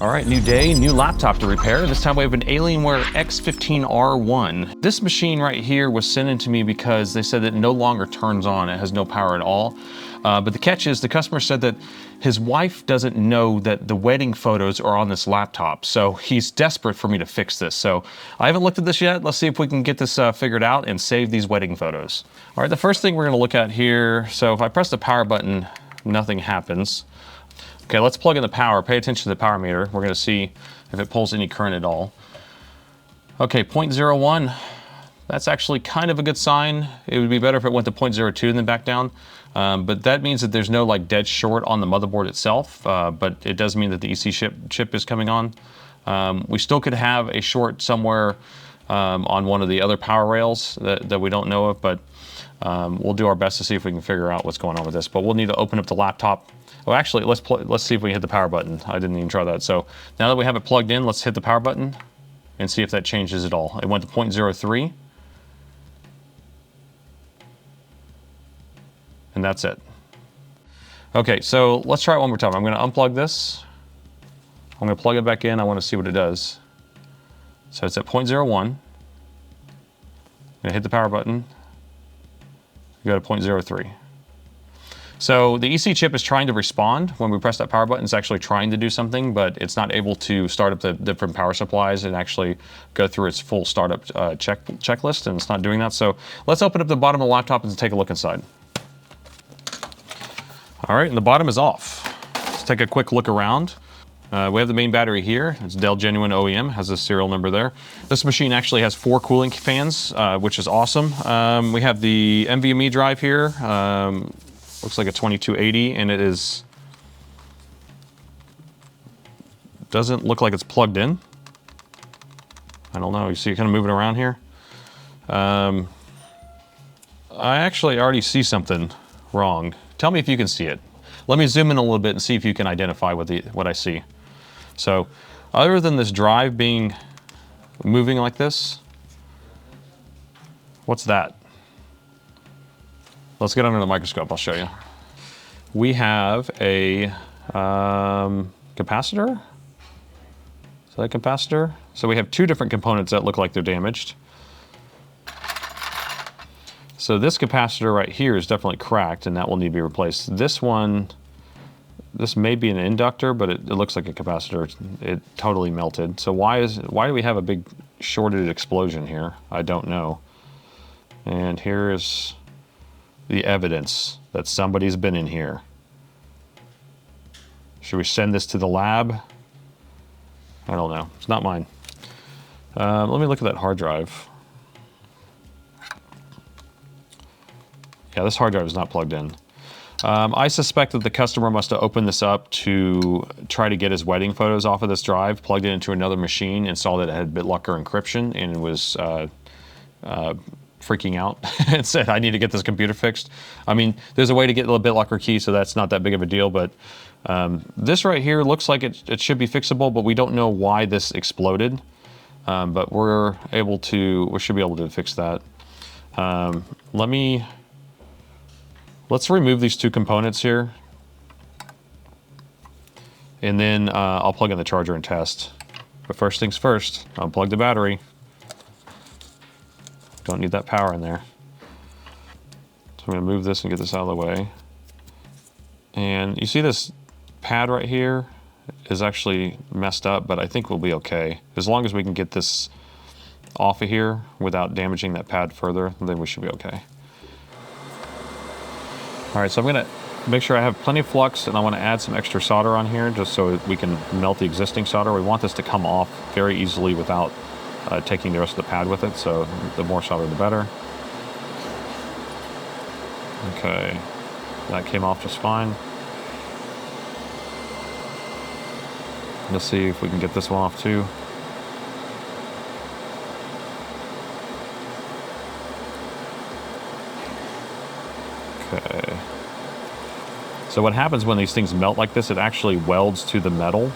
All right, new day, new laptop to repair. This time we have an Alienware X15R1. This machine right here was sent in to me because they said that it no longer turns on. It has no power at all. But the catch is the customer said that his wife doesn't know that the wedding photos are on this laptop. So he's desperate for me to fix this. So I haven't looked at this yet. Let's see if we can get this figured out and save these wedding photos. All right, the first thing we're gonna look at here. So if I press the power button, nothing happens. Okay, let's plug in the power. Pay attention to the power meter. We're gonna see if it pulls any current at all. Okay, 0.01. That's actually kind of a good sign. It would be better if it went to 0.02 and then back down. But that means that there's no like dead short on the motherboard itself, but it does mean that the EC chip is coming on. We still could have a short somewhere on one of the other power rails that we don't know of, but we'll do our best to see if we can figure out what's going on with this. But we'll need to open up the laptop. Well, actually, let's see if we can hit the power button. I didn't even try that. So now that we have it plugged in, let's hit the power button and see if that changes at all. It went to 0.03. And that's it. Okay, so let's try it one more time. I'm gonna unplug this. I'm gonna plug it back in. I wanna see what it does. So it's at 0.01. I'm gonna hit the power button. Go to 0.03. So the EC chip is trying to respond. When we press that power button, it's actually trying to do something, but it's not able to start up the different power supplies and actually go through its full startup checklist, and it's not doing that. So let's open up the bottom of the laptop and take a look inside. All right, and the bottom is off. Let's take a quick look around. We have the main battery here. It's Dell Genuine OEM, has a serial number there. This machine actually has 4 cooling fans, which is awesome. We have the NVMe drive here. Looks like a 2280, and it is, doesn't look like it's plugged in. I don't know, you see it kind of moving around here. I actually already see something wrong. Tell me if you can see it. Let me zoom in a little bit and see if you can identify what I see. So, other than this drive moving like this, what's that? Let's get under the microscope, I'll show you. We have a capacitor. Is that a capacitor? So we have 2 different components that look like they're damaged. So this capacitor right here is definitely cracked, and that will need to be replaced. This one, this may be an inductor, but it looks like a capacitor. It totally melted. So why do we have a big shorted explosion here? I don't know. And here is the evidence that somebody's been in here. Should we send this to the lab? I don't know. It's not mine. Let me look at that hard drive. Yeah, this hard drive is not plugged in. I suspect that the customer must have opened this up to try to get his wedding photos off of this drive, plugged it into another machine, and saw that it had BitLocker encryption, and was freaking out and said, I need to get this computer fixed. I mean, there's a way to get the BitLocker key, so that's not that big of a deal, but this right here looks like it should be fixable, but we don't know why this exploded. But we should be able to fix that. Let's remove these 2 components here. And then I'll plug in the charger and test. But first things first, unplug the battery. Don't need that power in there. So I'm gonna move this and get this out of the way. And you see this pad right here is actually messed up, but I think we'll be okay. As long as we can get this off of here without damaging that pad further, then we should be okay. All right, so I'm gonna make sure I have plenty of flux, and I wanna add some extra solder on here just so we can melt the existing solder. We want this to come off very easily without taking the rest of the pad with it, so the more solder the better. Okay, that came off just fine. Let's see if we can get this one off too. Okay. So what happens when these things melt like this, it actually welds to the metal.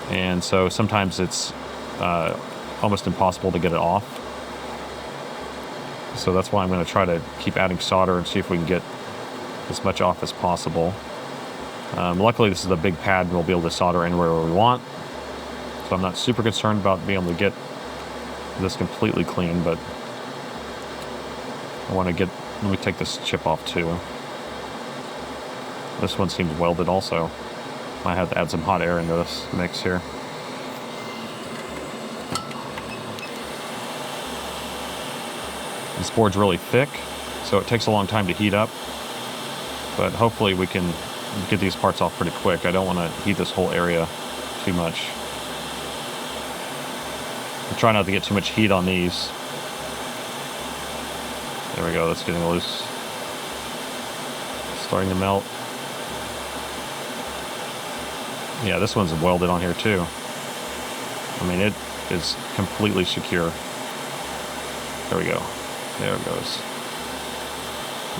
And so sometimes it's almost impossible to get it off. So that's why I'm going to try to keep adding solder and see if we can get as much off as possible. Luckily this is a big pad and we'll be able to solder anywhere we want. so I'm not super concerned about being able to get this completely clean, but I want to get, let me take this chip off too. This one seems welded also. Might have to add some hot air into this mix here. This board's really thick, so it takes a long time to heat up, but hopefully we can get these parts off pretty quick. I don't want to heat this whole area too much. I'm trying not to get too much heat on these. There we go, that's getting loose. It's starting to melt. Yeah, this one's welded on here too. I mean, it is completely secure. There we go. There it goes.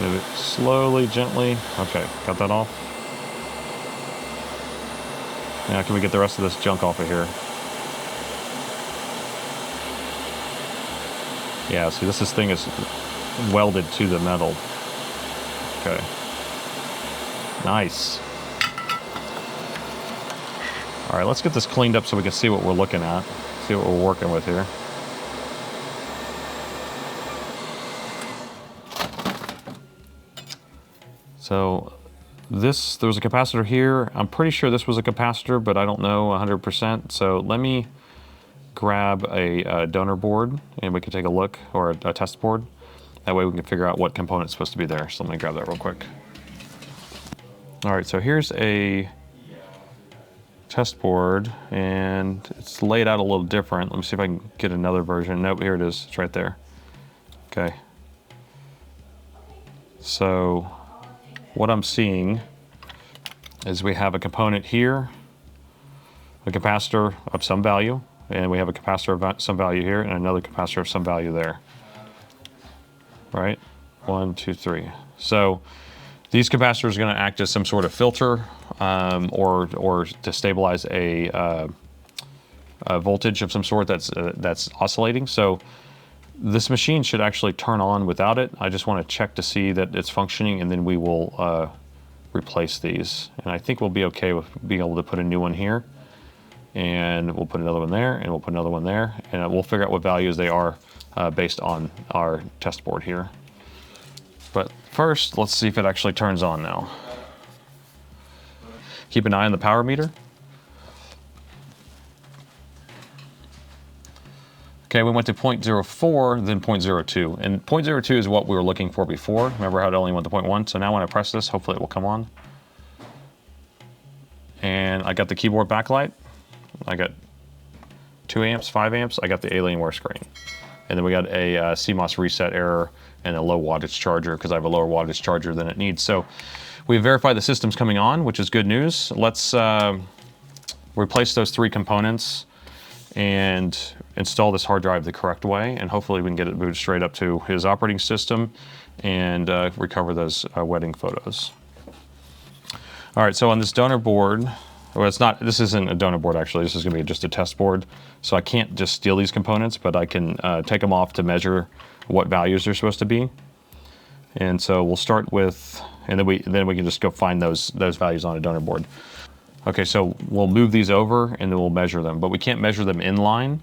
Move it slowly, gently. Okay, got that off. Now can we get the rest of this junk off of here? Yeah, see, this thing is welded to the metal. Okay. Nice. All right, let's get this cleaned up so we can see what we're looking at, see what we're working with here. So this, there was a capacitor here. I'm pretty sure this was a capacitor, but I don't know 100%. So let me grab a donor board and we can take a look, or a test board. That way we can figure out what component's supposed to be there. So let me grab that real quick. All right, so here's a test board and it's laid out a little different. Let me see if I can get another version. Nope, here it is, it's right there. Okay. So what I'm seeing is we have a component here, a capacitor of some value, and we have a capacitor of some value here, and another capacitor of some value there. Right? 1, 2, 3. So these capacitors are going to act as some sort of filter, or to stabilize a voltage of some sort that's oscillating. So this machine should actually turn on without it. I just want to check to see that it's functioning, and then we will replace these. And I think we'll be okay with being able to put a new one here, and we'll put another one there, and we'll put another one there, and we'll figure out what values they are based on our test board here. But first, let's see if it actually turns on now. Keep an eye on the power meter. Okay, we went to 0.04, then 0.02. And 0.02 is what we were looking for before. Remember how it only went to 0.1? So now when I press this, hopefully it will come on. And I got the keyboard backlight. I got 2 amps, 5 amps. I got the Alienware screen. And then we got a CMOS reset error and a low wattage charger, because I have a lower wattage charger than it needs. So we verified the system's coming on, which is good news. Let's replace those 3 components and install this hard drive the correct way, and hopefully we can get it booted straight up to his operating system and recover those wedding photos. All right, so on this donor board, well, this isn't a donor board actually, this is gonna be just a test board. So I can't just steal these components, but I can take them off to measure what values they're supposed to be. And so we'll start with, and then we can just go find those values on a donor board. Okay, so we'll move these over and then we'll measure them, but we can't measure them in line.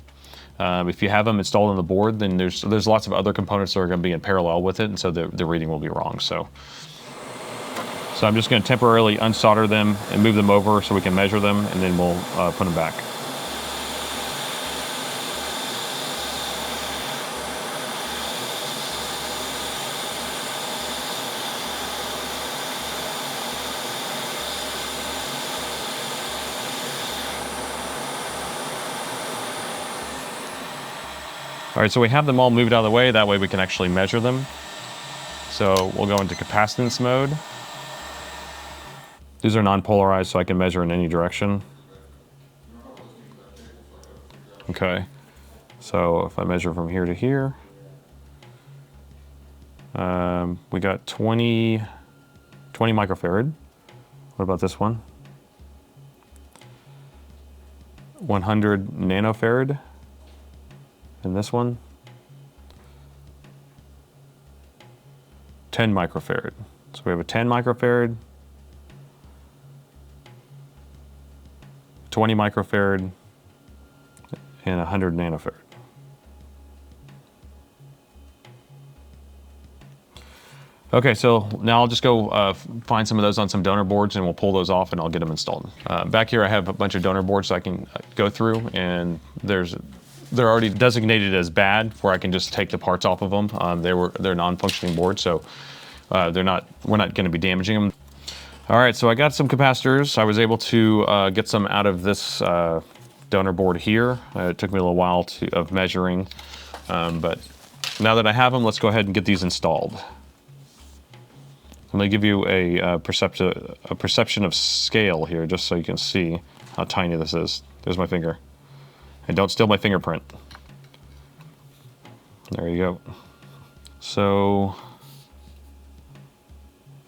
If you have them installed on the board, then there's lots of other components that are going to be in parallel with it, and so the reading will be wrong. So I'm just going to temporarily unsolder them and move them over so we can measure them, and then we'll put them back. All right, so we have them all moved out of the way. That way we can actually measure them. So we'll go into capacitance mode. These are non-polarized, so I can measure in any direction. Okay, so if I measure from here to here, we got 20 microfarad. What about this one? 100 nanofarad. And this one, 10 microfarad. So we have a 10 microfarad, 20 microfarad, and 100 nanofarad. Okay, so now I'll just go find some of those on some donor boards and we'll pull those off and I'll get them installed. Back here I have a bunch of donor boards so I can go through, and they're already designated as bad where I can just take the parts off of them. They're non-functioning boards, so we're not going to be damaging them. All right, so I got some capacitors. I was able to get some out of this donor board here. It took me a little while of measuring, but now that I have them, let's go ahead and get these installed. I'm going to give you a perception of scale here, just so you can see how tiny this is. There's my finger. And don't steal my fingerprint. There you go. So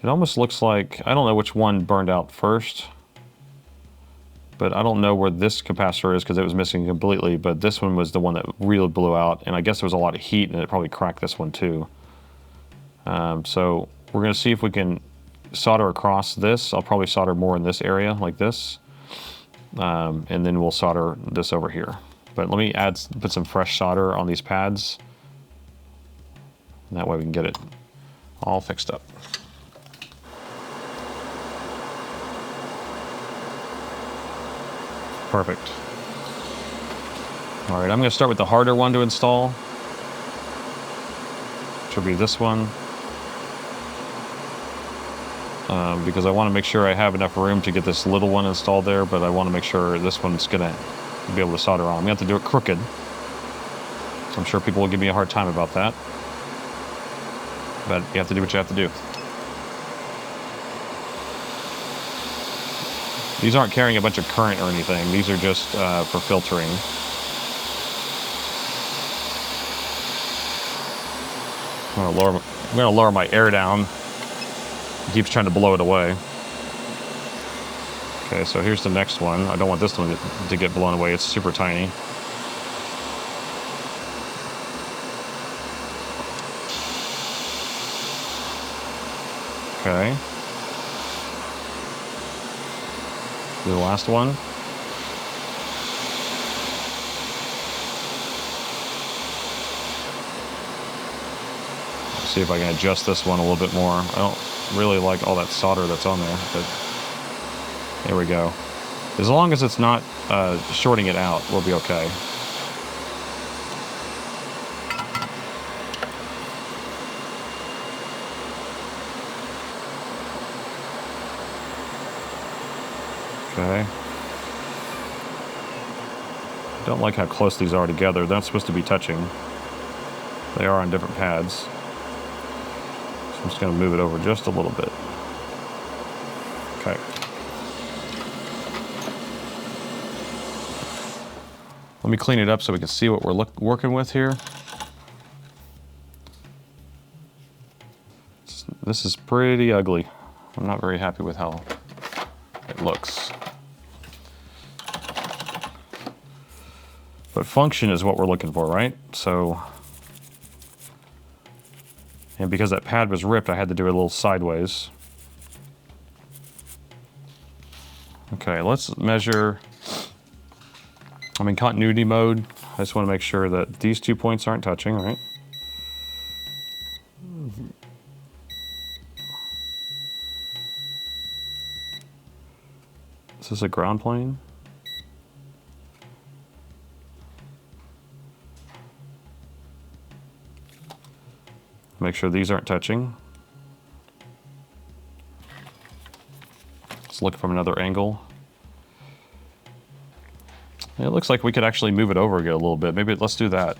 it almost looks like, I don't know which one burned out first, but I don't know where this capacitor is because it was missing completely, but this one was the one that really blew out, and I guess there was a lot of heat and it probably cracked this one too. So we're going to see if we can solder across this. I'll probably solder more in this area like this, and then we'll solder this over here. But let me put some fresh solder on these pads, and that way we can get it all fixed up. Perfect. All right, I'm going to start with the harder one to install, which will be this one. Because I want to make sure I have enough room to get this little one installed there, but I want to make sure this one's going to be able to solder on. I'm going to have to do it crooked. I'm sure people will give me a hard time about that, but you have to do what you have to do. These aren't carrying a bunch of current or anything. These are just for filtering. I'm going to lower my air down. It keeps trying to blow it away. Okay, so here's the next one. I don't want this one to get blown away. It's super tiny. Okay. The last one. Let's see if I can adjust this one a little bit more. I don't really like all that solder that's on there, but there we go. As long as it's not shorting it out, we'll be okay. Okay. Don't like how close these are together. They're not supposed to be touching. They are on different pads. So I'm just going to move it over just a little bit. Okay. Let me clean it up so we can see what we're working with here. This is pretty ugly. I'm not very happy with how it looks. But function is what we're looking for, right? So, and because that pad was ripped, I had to do it a little sideways. Okay, let's measure. I'm in continuity mode. I just want to make sure that these 2 points aren't touching, right? Is this a ground plane? Make sure these aren't touching. Let's look from another angle. It looks like we could actually move it over a little bit. Maybe let's do that.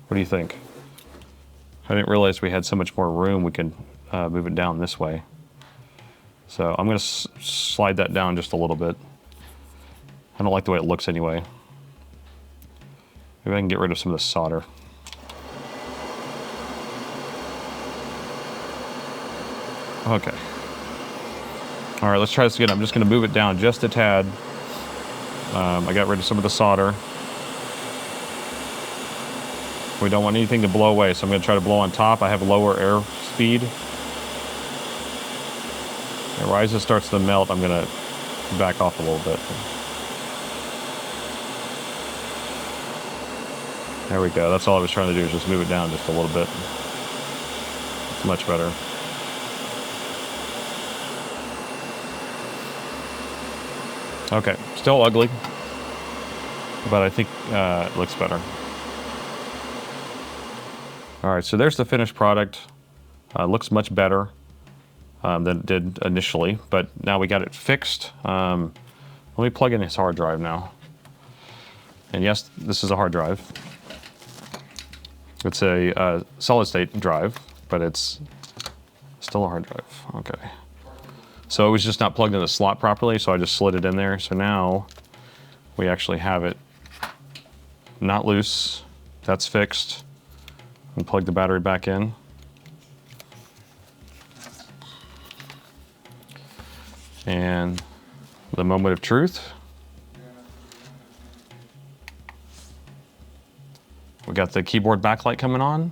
What do you think? I didn't realize we had so much more room. We could move it down this way. So I'm going to slide that down just a little bit. I don't like the way it looks anyway. Maybe I can get rid of some of the solder. Okay. All right, let's try this again. I'm just going to move it down just a tad. I got rid of some of the solder. We don't want anything to blow away, so I'm going to try to blow on top. I have lower air speed. And right as it starts to melt, I'm going to back off a little bit. There we go. That's all I was trying to do, is just move it down just a little bit. It's much better. Okay, still ugly, but I think it looks better. All right, so there's the finished product. Looks much better than it did initially, but now we got it fixed. Let me plug in his hard drive now. And yes, this is a hard drive. It's a solid state drive, but it's still a hard drive. Okay. So it was just not plugged in the slot properly, so I just slid it in there. So now we actually have it not loose. That's fixed. And plug the battery back in. And the moment of truth. We got the keyboard backlight coming on.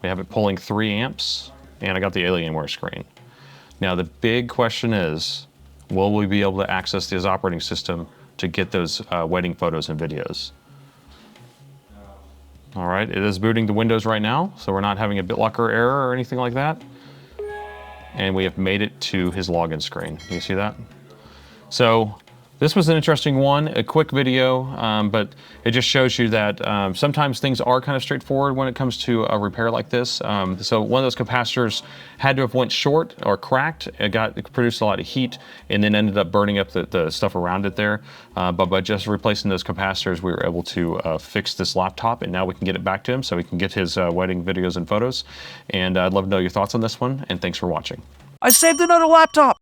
We have it pulling 3 amps, and I got the Alienware screen. Now the big question is, will we be able to access this operating system to get those wedding photos and videos? All right, it is booting the Windows right now, so we're not having a BitLocker error or anything like that. And we have made it to his login screen. You see that? So this was an interesting one, a quick video, but it just shows you that sometimes things are kind of straightforward when it comes to a repair like this. So one of those capacitors had to have went short or cracked. It produced a lot of heat and then ended up burning up the stuff around it there. But by just replacing those capacitors, we were able to fix this laptop, and now we can get it back to him so we can get his wedding videos and photos. And I'd love to know your thoughts on this one, and thanks for watching. I saved another laptop!